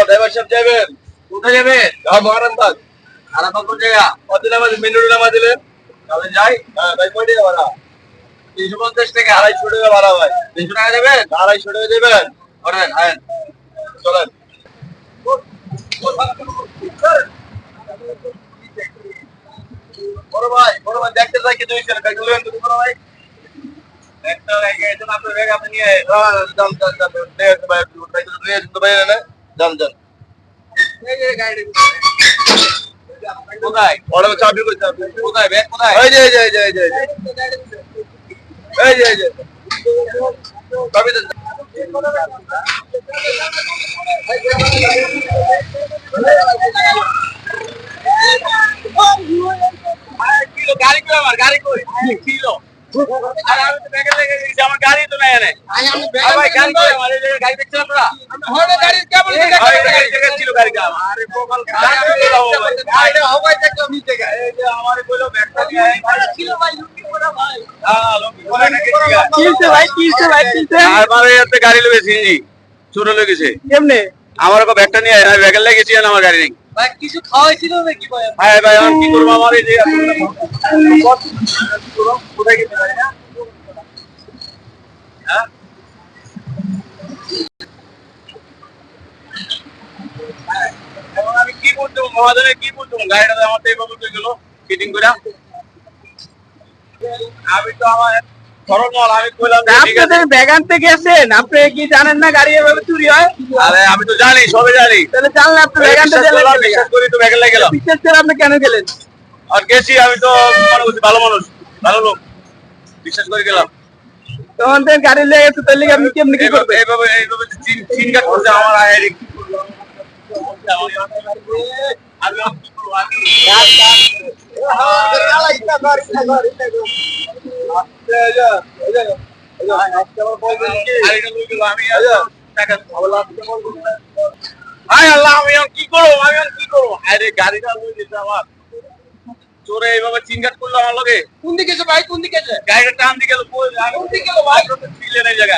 Driver সাহেব যাবেন কোথায় যাবেন? মহারামবাগ। আরামবাগ কোন জায়গা? কত নামা মেনুর নামা দিলেন? তাহলে যাই। হ্যাঁ ভাই কয় টাকা ভাড়া? 350 টাকা। 250 টাকা ভাড়া ভাই। 300 টাকা দেবেন? 250 টাকা দেবেন। করেন আয়েন চলেন। বড় ভাই দেখতে চাই কি দুইশো টাকা দিলেন তুমি বড় ভাই। একটা জায়গায় এসে আপনার ব্যাগ আপনি নিয়ে যান যান যান দেখতে ভাই একটু ট্রাই করে নিয়ে যেতে পারেন না যান যান। এই যে গাড়ি কোথায়? বড় চাবি কই চাবি? কোথায় ব্যাগ কোথায়? এই যে এই যে এই যে এই যে এই যে এই যে চাবি দেন। গাড়ি কই আমার গাড়ি কই ছিল আর আমি তো ব্যাগে লেগে গেছি আমার গাড়ি তো নাই এনে আমি ভাই গাড়ি কই আমার এই জায়গায় গাড়ি দেখছেন আপনারা হরে গাড়ি কেবল গাড়ি জায়গা ছিল গাড়িটা আরে প্রবল গাড়ি হবাই দেখলাম নিচে গাড়ি এই যে আমারে কইলো ব্যাগটা নিয়ে ছিল ভাই লুকি পড়া ভাই হ্যাঁ লুকি পড়া নাকি কিছে ভাই কিছে আর মারে এতে গাড়ি লগে সিনজি চুরে লগে গেছে কেমনে আমার কো ব্যাগটা নিয়ে আমি ব্যাগে লেগেছি আর আমার গাড়ি নেই ভাই কিছু খাওয়াইছিল নাকি ভাই ভাই ভাই আমি কি করব আমার এই যে কোথায় গেছে গাড়ি না হ্যাঁ এখন আমি কি বলতে মহাজনে কি বলতে গাড়িটা আমার তো এইভাবে কই গেল ফিটিং করে আমি তো আমার ধরনওয়াল আমি কইলাম ঠিক আছে ব্যাগ আনতে গেছেন আপনি কি জানেন না গাড়ি এভাবে চুরি হয়? আরে আমি তো জানি সবে জানি তাহলে জানলে আপনি ব্যাগ আনতে বিশ্বাস করি তো ব্যাগে লেগে গেলাম বিশ্বাস করে আপনি কেন গেলেন? আর গেছি আমি তো মনে করছি ভালো মানুষ ভালো লোক বিশ্বাস করে গেলাম তখন তো গাড়ি লেগে গেছে তাহলে আপনি কেমনি কি করবেন? এইভাবে এইভাবে চিন কাট করছে আমার আয়ের আমি কি করব আরে গাড়িটা আমার চোরে এইভাবে চিনকাট করলো আমার লগে কোন দিকে ভাই কোন দিকে গাড়িটা টান দিয়ে গেল কোন দিকে গেল ভাই ছিল এই জায়গা